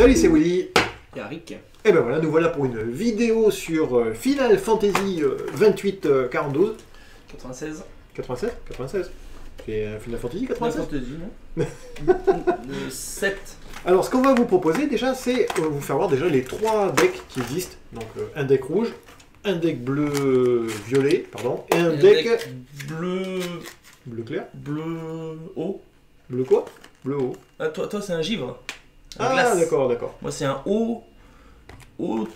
Salut, c'est Willy. Et Rick. Et ben voilà, nous voilà pour une vidéo sur Final Fantasy 28 42. 96. 96 96. C'est Final Fantasy 96. Final Fantasy, non. Le 7. Alors, ce qu'on va vous proposer déjà, c'est vous faire voir déjà les trois decks qui existent. Donc, un deck rouge, un deck bleu-violet, pardon, et un deck bleu. Bleu clair. Bleu haut. Bleu quoi? Bleu haut. Ah, toi c'est un givre. Ah, d'accord, d'accord. Moi, c'est un haut. Au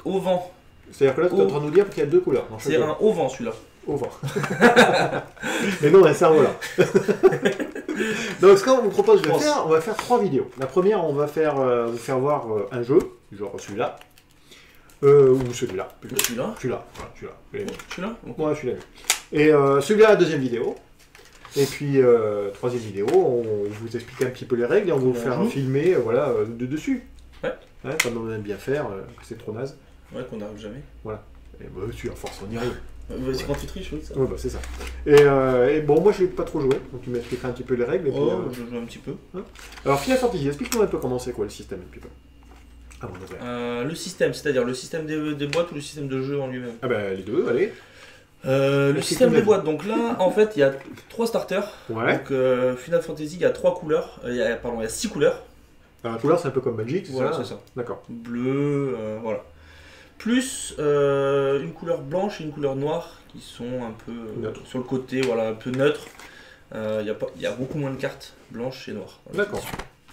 vent. C'est-à-dire que là, tu es en train de nous dire qu'il y a deux couleurs. C'est un haut vent celui-là. Au vent. Mais non, un cerveau là. Donc, ce qu'on vous propose de faire, on va faire trois vidéos. La première, on va faire vous faire voir un jeu, genre celui-là. Ou celui-là. Celui-là. Celui-là. Voilà, celui-là. Celui-là. Ouais, celui-là. Et celui-là, la deuxième vidéo. Et puis, troisième vidéo, on vous explique un petit peu les règles et on va vous faire filmer voilà, de dessus. Ouais. Ouais, comme on aime bien faire, que c'est trop naze. Ouais, qu'on n'arrive jamais. Voilà. Et bah, tu à force, on y arrive. C'est quand tu triches, oui, ça. Ouais, bah c'est ça. Et bon, moi, je n'ai pas trop joué, donc tu m'expliqueras un petit peu les règles. Et puis, je joue un petit peu. Hein. Alors, Final Fantasy, explique-nous un peu comment c'est quoi le système un petit peu. Avant d'ouvrir. Le système, c'est-à-dire le système des boîtes ou le système de jeu en lui-même? Ah bah, les deux, allez. Le système des boîtes, donc là, en fait, il y a 3 starters. Ouais. Donc, Final Fantasy, il y a 3 couleurs. Il y a 6 couleurs. Alors, la couleur, c'est un peu comme Magic, c'est voilà, ça? c'est ça. D'accord. Bleu, voilà. Plus une couleur blanche et une couleur noire qui sont un peu sur le côté, voilà, un peu neutre. Il y a beaucoup moins de cartes blanches et noires. Voilà. D'accord.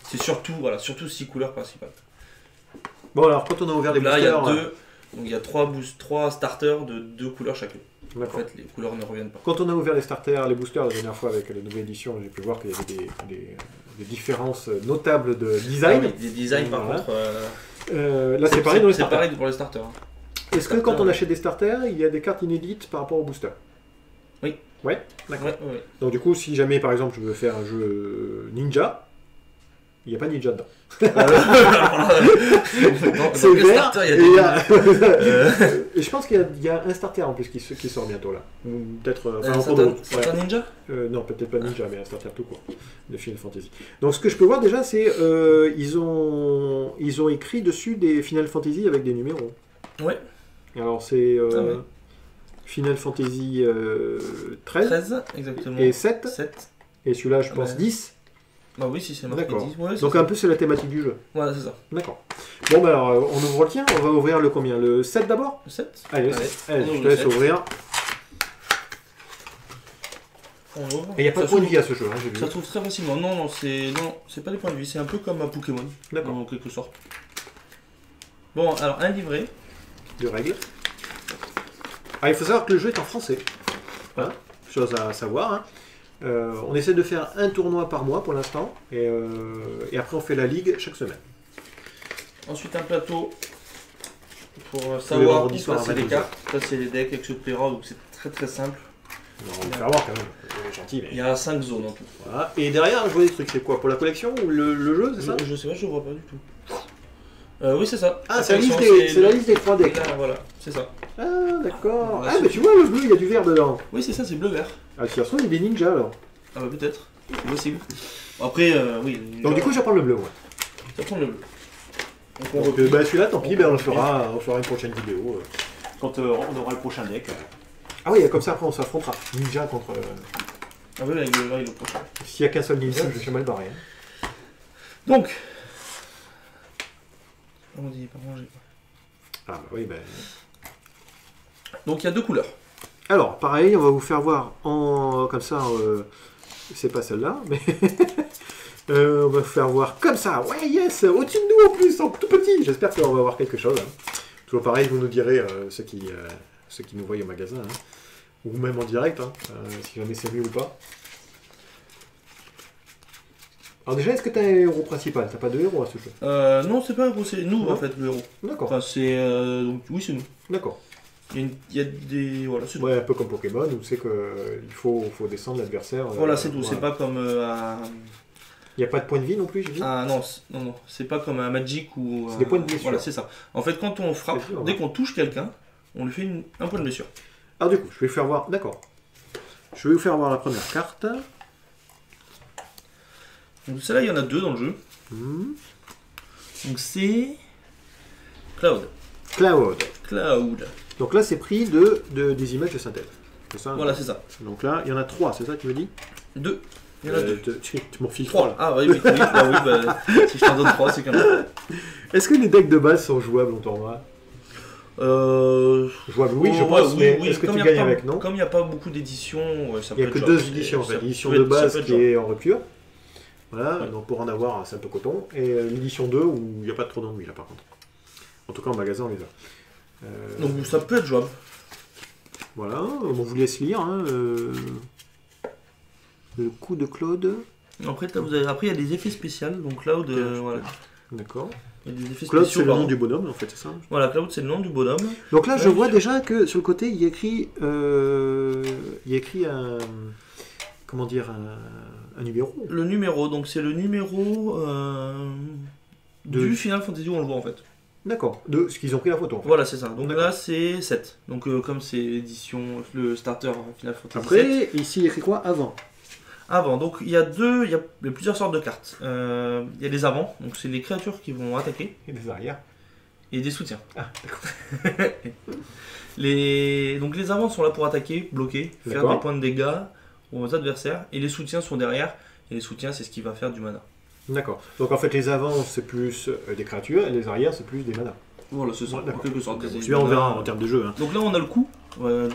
C'est surtout, voilà, 6 couleurs principales. Bon, alors, quand on a ouvert les là, boosters... il y a 3 starters de 2 couleurs chacune. En fait, les couleurs ne reviennent pas. Quand on a ouvert les starters, les boosters la dernière fois avec la nouvelle édition, j'ai pu voir qu'il y avait des différences notables de design. Ah oui, des designs par contre. Là c'est pareil dans les starters. C'est pareil pour les starters. Est-ce que quand on achète des starters, il y a des cartes inédites par rapport aux boosters? Oui. Ouais, d'accord. Ouais. Donc du coup, si jamais par exemple je veux faire un jeu ninja, il n'y a pas ninja dedans. C'est vert. Et je pense qu'il y a un starter en plus qui sort bientôt là. Peut-être. Starter ninja non, peut-être pas ninja, mais un starter tout court de Final Fantasy. Donc ce que je peux voir déjà, c'est ils ont écrit dessus des Final Fantasy avec des numéros. Ouais. Alors c'est ouais. Final Fantasy 13 exactement. Et 7. Et celui-là, je pense 10. Bah oui, si c'est marqué 10. Ouais, donc un peu c'est la thématique du jeu. Ouais, c'est ça. D'accord. Bon, bah alors on ouvre le tien, on va ouvrir le combien? Le 7 d'abord? Le 7. Allez, je te laisse ouvrir. On ouvre. Et il n'y a pas de point de vie à ce jeu, hein, j'ai vu. Ça se trouve très facilement. Non, c'est pas des points de vie, c'est un peu comme un Pokémon. D'accord. En quelque sorte. Bon, alors un livret. De règles. Ah, il faut savoir que le jeu est en français. Hein, chose à savoir. Hein. On essaie de faire un tournoi par mois pour l'instant. Et après, on fait la ligue chaque semaine. Ensuite, un plateau pour savoir où placer les cartes. Ça, c'est les decks, etc. Donc, c'est très très simple. On va faire voir quand même. Gentil, mais... Il y a 5 zones en tout. Voilà. Et derrière, je vois des trucs. C'est quoi? Pour la collection ou le jeu, c'est ça? Je sais pas, je vois pas du tout. Oui, c'est ça. Ah, c'est la liste des 3 decks. Voilà, c'est ça. Ah, d'accord. Ah, mais tu vois, le bleu, il y a du vert dedans. Oui, c'est ça, c'est bleu-vert. Ah, si ça se trouve, il y a des ninjas alors. Ah, bah peut-être. C'est possible. Après, oui. Donc, du coup, je vais prendre le bleu, ouais. Ça prend le bleu. Donc, celui-là, tant pis, on fera une prochaine vidéo. Quand on aura le prochain deck. Ah oui, comme ça, après, on s'affrontera. Ninja contre. Ah oui, avec le vert, il est le prochain. S'il n'y a qu'un seul ninja, je vais mal barrer. Hein. Donc. On dit pas manger. Ah, bah oui, ben. Donc, il y a 2 couleurs. Alors, pareil, on va vous faire voir comme ça. C'est pas celle-là, mais. On va vous faire voir comme ça. Ouais, yes, au-dessus de nous en plus, en tout petit. J'espère qu'on va voir quelque chose. Hein. Toujours pareil, vous nous direz ceux qui nous voient au magasin. Hein. Ou même en direct, hein, si jamais c'est mieux ou pas. Alors déjà, est-ce que tu as un héros principal? T'as pas de héros à ce jeu? Non, c'est pas un héros, c'est nous en fait le héros. D'accord. Enfin, c'est donc oui, c'est nous. D'accord. Il y a des voilà. Ouais, un peu comme Pokémon où c'est que il faut descendre l'adversaire. Voilà, c'est tout. Voilà. C'est pas comme Il n'y a pas de point de vie non plus, j'ai dit. Ah non, c'est pas comme un Magic ou. C'est des points de blessure. Voilà, c'est ça. En fait, quand on frappe, dès qu'on touche quelqu'un, on lui fait un point de blessure. Alors du coup, je vais vous faire voir. D'accord. Je vais vous faire voir la première carte. Donc celle-là, il y en a 2 dans le jeu. Donc c'est Cloud. Cloud. Donc là, c'est pris des images de synthèse. C'est ça? Voilà, c'est ça. Donc là, il y en a 3, c'est ça que tu me dis? 2. Il y en a 2. Tu m'en files 3 là. Ah oui, oui, oui, si je t'en donne 3, c'est quand même. Est-ce que les decks de base sont jouables en tournoi? Jouables, oui, je pense. Oui, Est-ce que tu gagnes avec, non? Comme il n'y a pas beaucoup d'éditions, ça peut il n'y a être que jouable. 2 éditions en fait. L'édition de base qui est en rupture. Voilà, Ouais. donc pour en avoir, c'est un peu coton. Et l'édition 2 où il n'y a pas trop d'ennuis là par contre. En tout cas en magasin, on les a. Donc ça peut être jouable. Voilà, on vous laisse lire. Hein, le coup de Claude. Après, il y a des effets spéciaux. Donc Cloud, voilà. D'accord. Il y a des effets Claude, spéciaux. c'est le nom du bonhomme en fait, c'est ça? Voilà, Cloud, c'est le nom du bonhomme. Donc là, je vois déjà que sur le côté, il y a écrit un. Comment dire, un numéro. Le numéro, donc c'est le numéro du Final Fantasy où on le voit en fait. D'accord, de ce qu'ils ont pris la photo. En fait. Voilà, c'est ça. Donc là, c'est 7. Donc comme c'est l'édition, le starter Final Fantasy Après, 7. ici, il y a écrit quoi? Avant. Avant, donc il y a plusieurs sortes de cartes. Il y a des avants, donc c'est les créatures qui vont attaquer. Et des arrières. Et des soutiens. Ah, d'accord. Donc les avants sont là pour attaquer, bloquer, faire des points de dégâts aux adversaires. Et les soutiens sont derrière. Et les soutiens, c'est ce qui va faire du mana. D'accord. Donc en fait, les avants, c'est plus des créatures, et les arrières, c'est plus des manas. Voilà, c'est ça. En quelque sorte. Celui-là, on verra en termes de jeu. Hein. Donc là, on a le coup.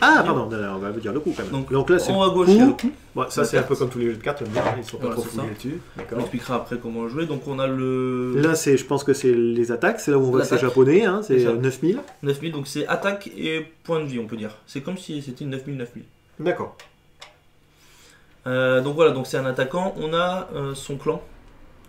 Pardon, on va dire le coup quand même. Donc là, c'est en haut à gauche, il y a le coup. Bon, ça, c'est un peu comme tous les jeux de cartes, ils sont pas Voilà, trop c'est fouillés ça. dessus. On D'accord. expliquera après comment le jouer. Donc on a le. Là, je pense que c'est les attaques, c'est là où on voit que c'est L'attaque. japonais, hein, c'est C'est ça. 9000. 9000, donc c'est attaque et point de vie, on peut dire. C'est comme si c'était une 9000. D'accord. Donc voilà, donc c'est un attaquant. On a son clan.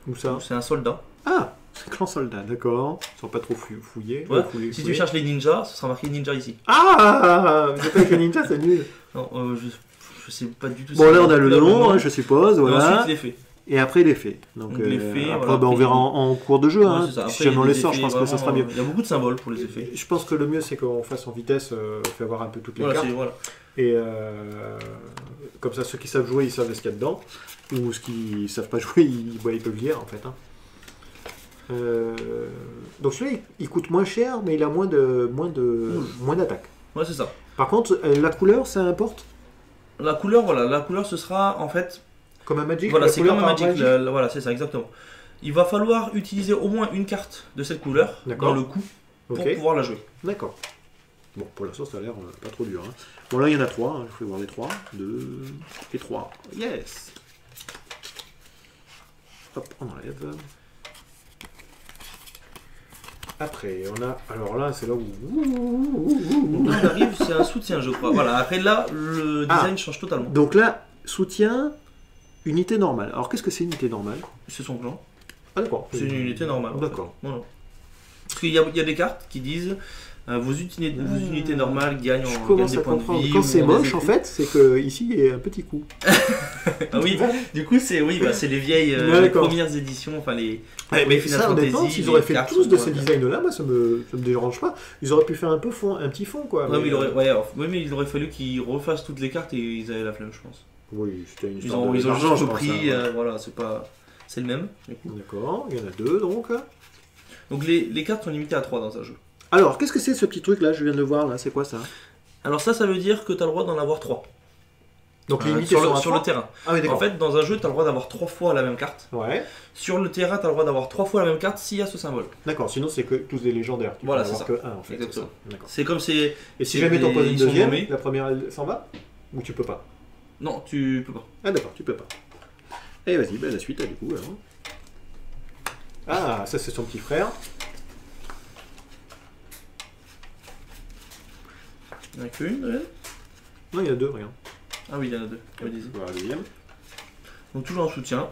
Où ça? Donc c'est un soldat. Ah, c'est clan soldat, d'accord. Ils sont pas trop fouillés. Ouais. Fouillés. Si tu cherches les ninjas, ce sera marqué ninja ici. Ah, c'est pas avec les ninjas, c'est nul. Non, je sais pas du tout. Bon, là, on a le nom, hein, je suppose, Et voilà. ensuite l'effet. Et après, l'effet. Donc, l'effet, après, voilà, on après, verra en cours de jeu. Ouais, Hein. c'est ça. Si Après, jamais on il y a les des sort, je pense effets que ça sera mieux. Il y a beaucoup de symboles pour les effets. Je pense que le mieux, c'est qu'on fasse en vitesse, fait avoir un peu toutes les Voilà, cartes. voilà. Et comme ça, ceux qui savent jouer, ils savent ce qu'il y a dedans. Ou ceux qui ne savent pas jouer, ils peuvent lire, en fait. Hein. Donc celui-là, il coûte moins cher, mais il a moins d'attaque. Ouais, c'est ça. Par contre, la couleur, ça importe? La couleur, voilà. La couleur, ce sera en fait. Comme un Magic? Voilà, la c'est couleur comme un par Magic. Voilà, c'est ça, exactement. Il va falloir utiliser au moins une carte de cette couleur D'accord. dans le coup pour Ok. pouvoir la jouer. D'accord. Bon, pour l'instant, ça a l'air pas trop dur. Hein. Bon, là, il y en a 3. Il faut voir les 3. 2 et 3. Yes! Hop, on enlève. Après, on a... Alors là, c'est là où... Donc là, on arrive, c'est un soutien, je crois. Voilà, après là, le design change totalement. Donc là, soutien, unité normale. Alors, qu'est-ce que c'est unité normale? C'est son clan. Ah, d'accord. C'est une unité normale. en fait. D'accord. Voilà. Parce qu'il y a des cartes qui disent vos unités normales gagnent Je gagnent commence des à points de comprendre. vie. Quand ou c'est ont des moche, en effets. fait, c'est que ici il y a un petit coup. Ah oui, du coup, c'est les vieilles Ouais, les d'accord. premières éditions, enfin les Mais Final ça, honnêtement, Fantasy, s'ils auraient les fait cartes tous sont de moins ces bien. designs-là, moi, ça me dérange pas. Ils auraient pu faire un petit fond, quoi. Ouais, mais, mais il aurait fallu qu'ils refassent toutes les cartes et ils avaient la flemme, je pense. Oui, c'était une Ils histoire ont d'argent, changé je le pense, prix, hein, ouais. voilà, c'est le même. Du coup. D'accord, il y en a 2, donc. Donc les cartes sont limitées à 3 dans un jeu. Alors, qu'est-ce que c'est ce petit truc-là? Je viens de le voir, là. C'est quoi, ça? Alors ça veut dire que tu as le droit d'en avoir 3. Donc, les unités sur sont à le 3? terrain. Ah oui, d'accord. En fait, dans un jeu, tu as le droit d'avoir 3 fois la même carte. Ouais, Sur le terrain, tu as le droit d'avoir 3 fois la même carte s'il y a ce symbole. d'accord. Sinon, c'est que tous des légendaires. Tu Voilà, peux en c'est avoir que un, en fait. Exactement. C'est ça. D'accord. C'est comme c'est. Et si c'est jamais t'en poses une ils sont deuxième, nommés. la première, elle s'en va? Ou tu peux pas? Non, tu peux pas. Ah, d'accord, tu peux pas. Et vas-y, la suite, du coup, alors. Ah, ça, c'est son petit frère. Il n'y en a qu'une, ouais. Non, il y en a 2, regarde. Ah oui, il y en a 2. Allez-y. Voilà, la deuxième. Donc toujours en soutien.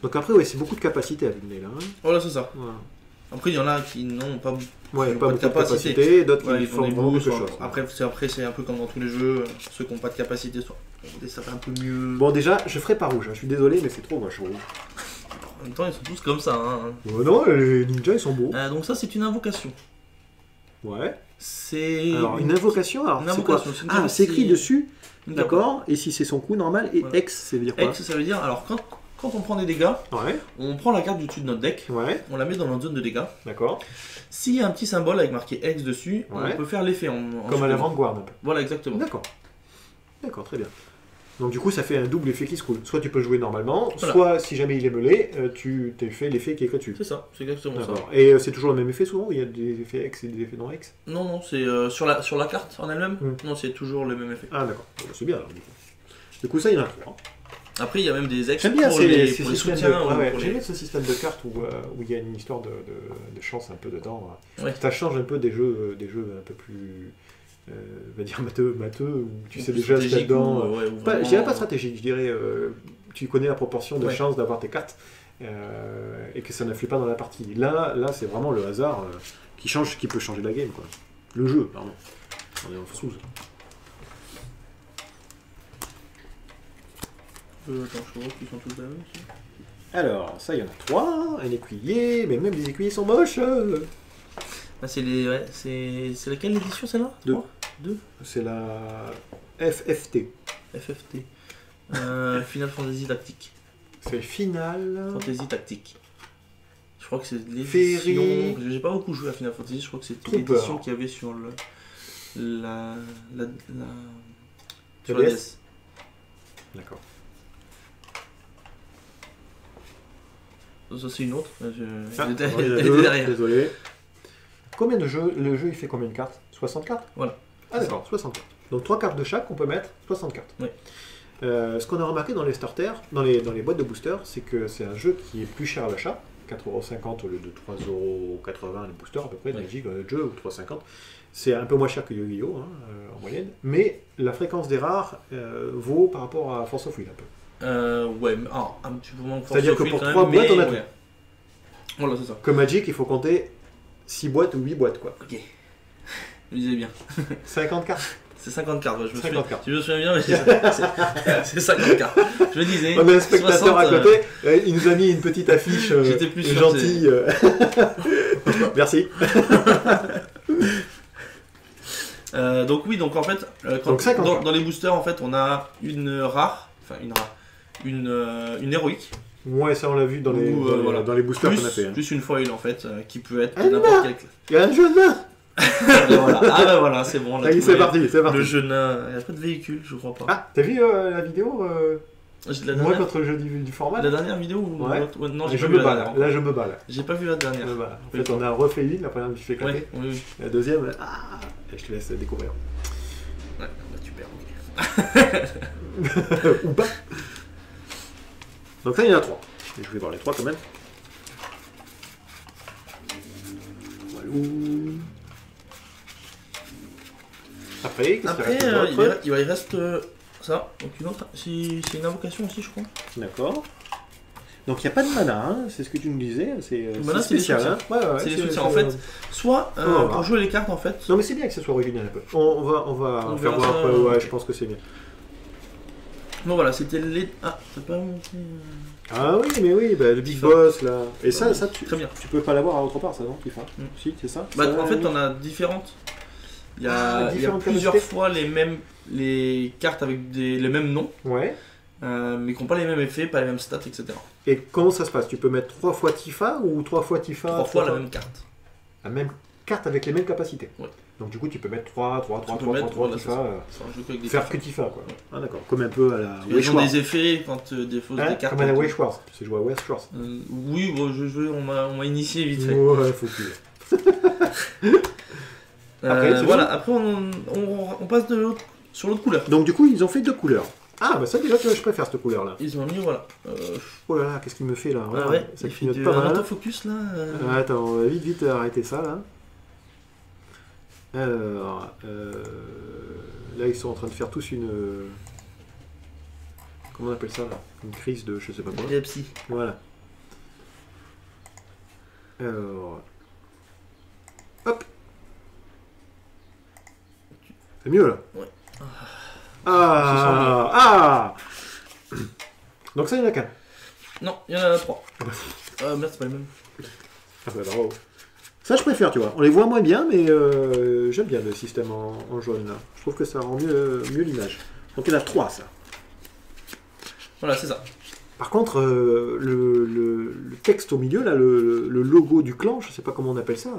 Donc après, ouais, c'est beaucoup de capacité à l'une là. Hein. Voilà, c'est ça. Voilà. Après, il y en a qui n'ont pas. Ouais, Ils ont pas beaucoup de capacité. capacité, d'autres Ouais, qui ils font font des vraiment boosts. quelque chose. Après, c'est un peu comme dans tous les jeux. Ceux qui n'ont pas de capacité, ça fait un peu mieux. Bon, déjà, je ferai pas rouge, hein. Je suis désolé, mais c'est trop moche rouge. En même temps, ils sont tous comme ça. Hein. Non, les ninjas, ils sont beaux. Donc ça, c'est une invocation. Ouais. C'est. Alors, une invocation, alors, Une c'est quoi? invocation, c'est une Ah, c'est écrit capacité- dessus, une d'accord. Et si c'est son coup normal, et Ouais. X, ça veut dire quoi? X, ça veut dire, alors quand quand on prend des dégâts, Ouais. on prend la carte du dessus de notre deck, Ouais. on la met dans notre zone de dégâts. D'accord. S'il y a un petit symbole avec marqué X dessus, Ouais. on peut faire l'effet en Comme à la supplément. Vanguard un peu. Voilà, exactement. D'accord. D'accord, très bien. Donc du coup, ça fait un double effet qui se coule. Soit tu peux jouer normalement, Voilà. soit si jamais il est meulé, tu t'es fait l'effet qui est écrit dessus. C'est ça, c'est exactement ça. D'accord. Et c'est toujours le même effet souvent ou il y a des effets X et des effets non X? Non, non, c'est sur la carte en elle-même. Non, c'est toujours le même effet. Ah d'accord, bon, c'est bien alors. Du coup, ça, il y en a trois. Après, il y a même des X J'aime bien pour ces les systèmes soutiens. de... ou ouais, pour j'aime les- bien ce système de cartes où il y a une histoire de chance un peu dedans. Ouais. Ça change un peu des jeux un peu plus, on va dire matheux, où tu sais plus déjà ce qu'il y a stratégique dedans. ou, ouais, ou Pas, vraiment- je dirais pas stratégique, je dirais tu connais la proportion de Ouais. chances d'avoir tes cartes et que ça n'influe pas dans la partie. Là c'est vraiment le hasard qui peut changer la game, quoi. Le jeu, pardon. On est en sous. Attends, je vois qu'ils sont tous là. Aussi. Alors, ça, il y en a trois. Un écuyer, mais même les écuyers sont moches. Ah, c'est les. Ouais, c'est laquelle l'édition celle-là? Deux. 2 C'est la FFT. FFT. Final Fantasy Tactique. C'est Final. Fantasy Tactique. Je crois que c'est Ferry. l'édition. J'ai pas beaucoup joué à Final Fantasy, je crois que c'est Trooper. l'édition qu'il y avait sur le. Sur la DS. DS. D'accord. Ça, c'est une autre. Ah, Elle était il y en a elle deux, était derrière. désolé. Combien de jeux? Le jeu, il fait combien de cartes? 60 cartes? Voilà. Ah d'accord, 60 cartes. Donc 3 cartes de chaque, on peut mettre 60 cartes. Oui. Ce qu'on a remarqué dans les starters, dans les boîtes de booster, c'est que c'est un jeu qui est plus cher à l'achat, 4,50€ au lieu de 3,80€ le booster à peu près, Oui. Magic, le jeu, ou 3,50€. C'est un peu moins cher que Yu-Gi-Oh! En moyenne, mais la fréquence des rares vaut par rapport à Force of Will un peu. Ouais, mais un petit peu moins que Force C'est-à-dire of que Will pour quand 3 même, boîtes, mais on a tout. ouais. Voilà, c'est ça. Comme Magic, il faut compter 6 boîtes ou 8 boîtes, quoi. Ok. Je disais bien. 50 cartes. C'est 50 cartes, ouais, je me 50 souviens. cartes. Si je me souviens bien, mais c'est 50 cartes. Je me disais. On a un spectateur 60, à côté, il nous a mis une petite affiche J'étais plus sûr, gentille. Merci. Donc oui, donc en fait, Donc 50 cartes. dans les boosters, en fait, on a une rare, une héroïque, Ouais, ça on l'a vu dans les, Ou, dans, les voilà. dans les boosters qu'on a plus, fait. Hein. plus une foil en fait, qui peut être Ah, n'importe quelle classe. Il y a un jeu de main. Et voilà. Ah bah voilà, c'est bon. On a Allez, trouvé c'est parti, c'est parti. Le jeu nain, il n'y a pas de véhicule, je crois pas. Ah, t'as vu la vidéo La Moi dernière, contre le jeu du format la là dernière vidéo ou Ouais. l'autre? Ouais, non, Là, j'ai je pas me vu la bats dernière. là. Là, je me bats là. J'ai pas vu la Je dernière. me bats, là. En fait, on a refait une, la première je fais éclater. Ouais, oui, oui. La deuxième, je te laisse découvrir. Ouais, bah tu perds, ok. Ou pas. Donc là, il y en a 3. Et je vais voir les 3 quand même. Walou. Après, qu'est-ce qu'il Après, reste d'autre il reste ça. Donc une autre, c'est une invocation aussi, je crois. D'accord. Donc il n'y a pas de mana, hein, c'est ce que tu nous disais. C'est mana, c'est spécial. des Hein. Ouais, ouais, C'est des soutiens. En c'est- fait, soit Oh, pour jouer les cartes, en fait. Non mais c'est bien que ce soit original un peu. On va On faire verra voir ça, après. Ouais, ok. je pense que c'est bien. Bon voilà, c'était les. Ah, t'as pas monté. Ah oui, mais oui, bah, le Big Tifa. Boss là. Et ça tu Très bien. peux pas l'avoir à autre part, ça non, Tifa. Mm. Si, c'est ça. Bah, Ça, en fait, oui. on a différentes. Il y Ah, a différentes plusieurs capacités. fois les cartes avec les mêmes noms, Ouais. mais qui n'ont pas les mêmes effets, pas les mêmes stats, etc. Et comment ça se passe? Tu peux mettre 3 fois Tifa ou 3 fois Tifa? 3 fois la même carte. La même carte avec les mêmes capacités. Ouais. Donc du coup, tu peux mettre 3 Tu peux 3 mettre, 3 voilà, Tifa. c'est ça. C'est un jeu qu'avec des Faire cartes. que Tifa quoi. Ouais. Ah d'accord. Comme un peu à la Ils ont Wishwars. des effets quand des fausses Hein, des cartes. comme à la et tout. Wishwars. C'est joué à Wishwars. Oui, bon, on m'a initié vite fait. Ouais, faut que... Après, c'est Voilà, après on passe sur l'autre couleur. Donc du coup, ils ont fait 2 couleurs. Ah bah ça déjà, je préfère cette couleur là. Ils ont mis, voilà. Oh là là, qu'est-ce qu'il me fait là? Ah ouais, Ça il fait clignote du pas mal. autofocus là. Attends, on va vite arrêter ça là. Alors, là ils sont en train de faire tous une... comment on appelle ça là? Une crise de je sais pas quoi. Epilepsie. Voilà. Alors... Hop. C'est mieux là? Ouais. Ah. Donc ça il y en a qu'un. Non, il y en a 3. Merde, c'est pas le même. Ah bah bravo. Ça je préfère, tu vois. On les voit moins bien, mais j'aime bien le système en jaune là. Je trouve que ça rend mieux l'image. Donc il y en a 3 ça. Voilà, c'est ça. Par contre, le texte au milieu, là, le logo du clan, je sais pas comment on appelle ça.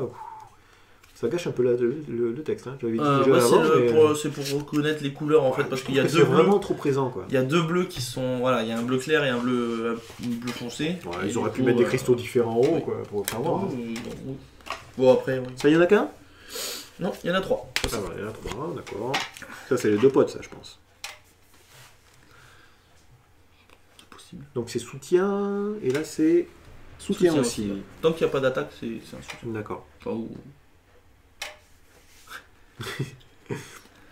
Ça gâche un peu le texte. Hein. J'avais dit déjà avant, c'est pour reconnaître les couleurs en fait, parce qu'il y a deux c'est bleus. vraiment trop présent, quoi. Il y a deux bleus qui sont, voilà, il y a un bleu clair et un bleu foncé. Ouais, ils auraient pu mettre des cristaux différents en haut, quoi, pour faire voir. Bon après. Oui. Ça, il y en a qu'un? Non, il y en a 3. Ah ouais, il y en a 3, d'accord. Ça, c'est les 2 potes, ça, je pense. C'est possible. Donc c'est soutien, et là c'est soutien aussi. Tant qu'il n'y a pas d'attaque, c'est un soutien. D'accord. Enfin,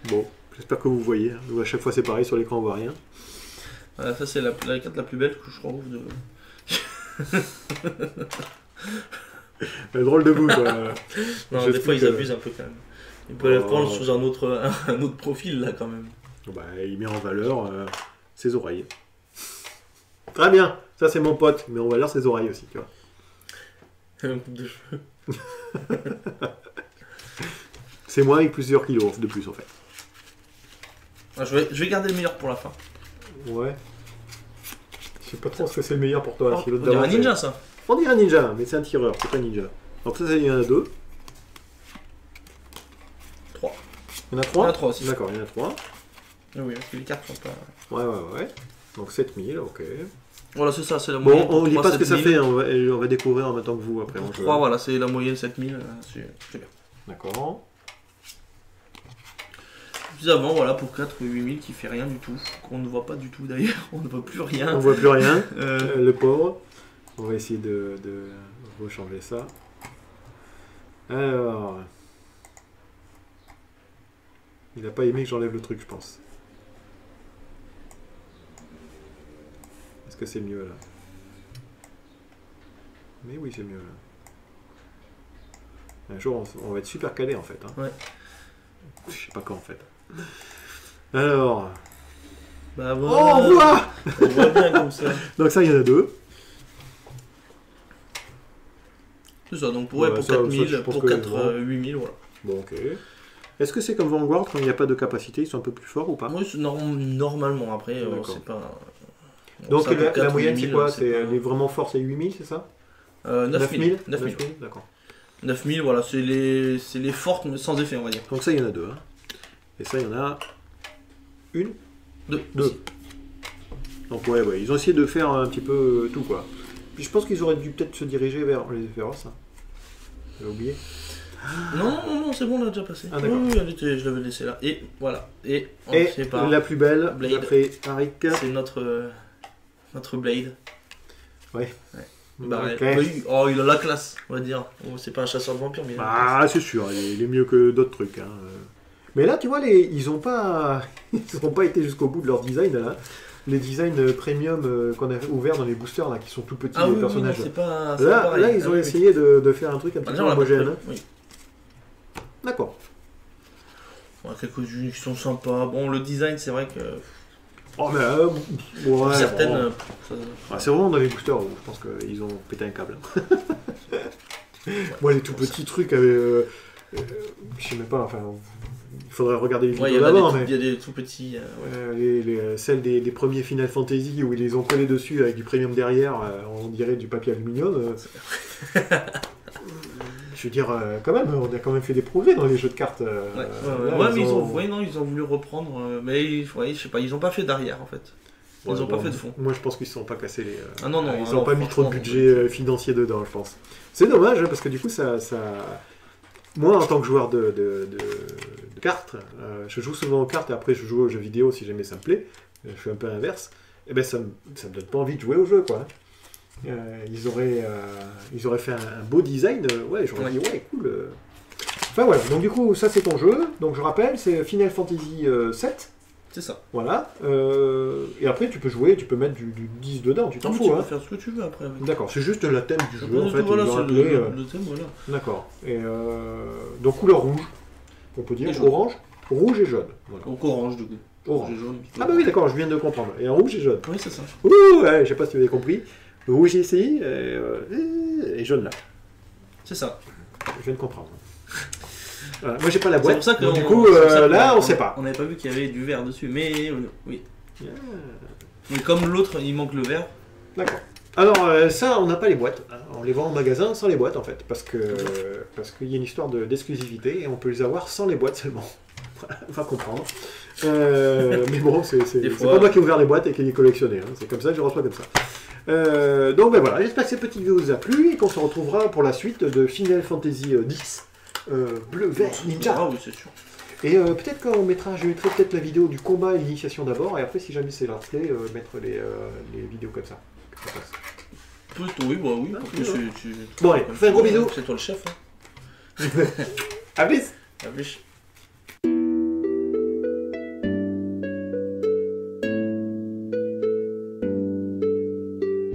Bon, j'espère que vous voyez. Hein. Nous, à chaque fois c'est pareil, sur l'écran on voit rien. Voilà, ça c'est la carte la plus belle que je trouve de... Drôle de bout, quoi. Non, des fois ils abusent un peu quand même. Ils peuvent la prendre sous un autre profil là quand même. Bah, il met en valeur ses oreilles. Très bien, ça c'est mon pote, mais en valeur ses oreilles aussi, tu vois. Une coupe de cheveux. C'est moi avec plusieurs kilos de plus en fait. Ah, je vais garder le meilleur pour la fin. Ouais. Je sais pas trop ce que c'est le meilleur pour toi. On dirait un ninja ça. On dirait un ninja, mais c'est un tireur, c'est pas un ninja. Donc ça, il y en a 2. 3. Il y en a 3 Il y en a 3 aussi. D'accord, il y en a 3. Oui, parce que les cartes sont pas... Ouais. Donc 7000, ok. Voilà, c'est ça, c'est la moyenne. Bon, on lit pas ce que ça fait, on va découvrir en même temps que vous après. Pour 3, voilà, c'est la moyenne 7000, c'est bien. D'accord. Plus avant, voilà, pour 4 ou 8000 qui fait rien du tout, qu'on ne voit pas du tout d'ailleurs, on ne voit plus rien. On voit plus rien, le pauvre. On va essayer de rechanger ça. Alors... Il n'a pas aimé que j'enlève le truc, je pense. Est-ce que c'est mieux là? Mais oui, c'est mieux là. Un jour, on va être super calé en fait. Hein. Ouais. Je sais pas quand en fait. Alors... Bah voilà. Oh, on voit. On voit bien comme ça. Donc ça, il y en a 2. C'est ça, donc pour 4000, pour 4, 8000, voilà. Bon, ok. Est-ce que c'est comme Vanguard, quand il n'y a pas de capacité, ils sont un peu plus forts ou pas? Oui, normalement, après, c'est pas... Donc la moyenne, c'est quoi? Elle est vraiment forte, c'est 8000, c'est ça? 9000. 9000, d'accord. 9000, voilà, c'est les fortes, mais sans effet, on va dire. Donc ça, il y en a 2. Hein. Et ça, il y en a... Une? 2. Donc ouais, ils ont essayé de faire un petit peu tout, quoi. Puis je pense qu'ils auraient dû peut-être se diriger vers les féroces. Hein. J'ai oublié. Non, c'est bon, on l'a déjà passé. Ah, d'accord. Oui, je l'avais laissé là. Et voilà. Et la plus belle, Blade. d'après Arik. C'est notre Blade. Ouais. Bah, okay. Oh, il a la classe, on va dire. Oh, c'est pas un chasseur de vampires, mais... Ah, c'est sûr, il est mieux que d'autres trucs. Hein. Mais là, tu vois, ils n'ont pas été jusqu'au bout de leur design, là. Les designs premium qu'on a ouverts dans les boosters, là, qui sont tout petits, les personnages. Oui, pas là, ils ont essayé de faire un truc un petit peu homogène. Hein. Oui. D'accord. Quelques-unes qui sont sympas. Bon, le design, c'est vrai que... Oh, mais... ouais, certaines... c'est vraiment dans les boosters où je pense qu'ils ont pété un câble. Moi, les tout petits trucs avec... je sais même pas, enfin... Il faudrait regarder les vidéos d'avant, mais... Il y a des tout petits... celles des premiers Final Fantasy où ils les ont collés dessus avec du premium derrière, on dirait du papier aluminium. Je veux dire, quand même, on a quand même fait des progrès dans les jeux de cartes. Mais ils ont voulu reprendre, mais je sais pas, ils ont pas fait d'arrière en fait. Ils ont pas fait de fond. Moi je pense qu'ils ne se sont pas cassés les... Ah non, ils n'ont pas mis trop de budget financier dedans, je pense. C'est dommage, hein, parce que du coup, ça... Moi, en tant que joueur de cartes, je joue souvent aux cartes et après je joue aux jeux vidéo si jamais ça me plaît. Je fais un peu l'inverse. Et ben ça me donne pas envie de jouer au jeu, quoi. Ils auraient fait un beau design, j'aurais dit ouais, cool. Enfin ouais, donc du coup ça c'est ton jeu, donc je rappelle, c'est Final Fantasy 7. C'est ça. Voilà. Et après tu peux jouer, tu peux mettre du 10 dedans, tu t'en fous. Tu peux faire ce que tu veux après. Oui. D'accord, c'est juste le thème du jeu en fait. Voilà, c'est le thème, voilà. D'accord. Et donc couleur rouge, on peut dire, orange, rouge et jaune. Voilà. Donc orange du coup. Orange et jaune. Ah bah oui d'accord, je viens de comprendre. Et rouge et jaune. Oui c'est ça. Ouh, ouais, je sais pas si vous avez compris. Rouge ici et jaune là. C'est ça. Je viens de comprendre. Voilà. Moi j'ai pas la boîte. C'est pour ça que du coup là on sait pas. On n'avait pas vu qu'il y avait du vert dessus, mais oui. Yeah. Mais comme l'autre il manque le vert, D'accord. Alors ça, on n'a pas les boîtes. Hein. On les vend en magasin sans les boîtes en fait, parce qu'il y a une histoire d'exclusivité et on peut les avoir sans les boîtes seulement. On va comprendre. Mais bon, c'est pas moi qui ai ouvert les boîtes et qui les collectionné. Hein. C'est comme ça que je reçois comme ça. Donc ben voilà, j'espère que cette petite vidéo vous a plu et qu'on se retrouvera pour la suite de Final Fantasy X Bleu, Vert, Ninja. Ah oui, c'est sûr. Et peut-être je mettrai peut-être la vidéo du combat et l'initiation d'abord, et après si jamais c'est lancé, mettre les vidéos comme ça. Oui, bah oui. Bon allez, fais un gros bisou. C'est toi le chef. Hein. À plus. À plus.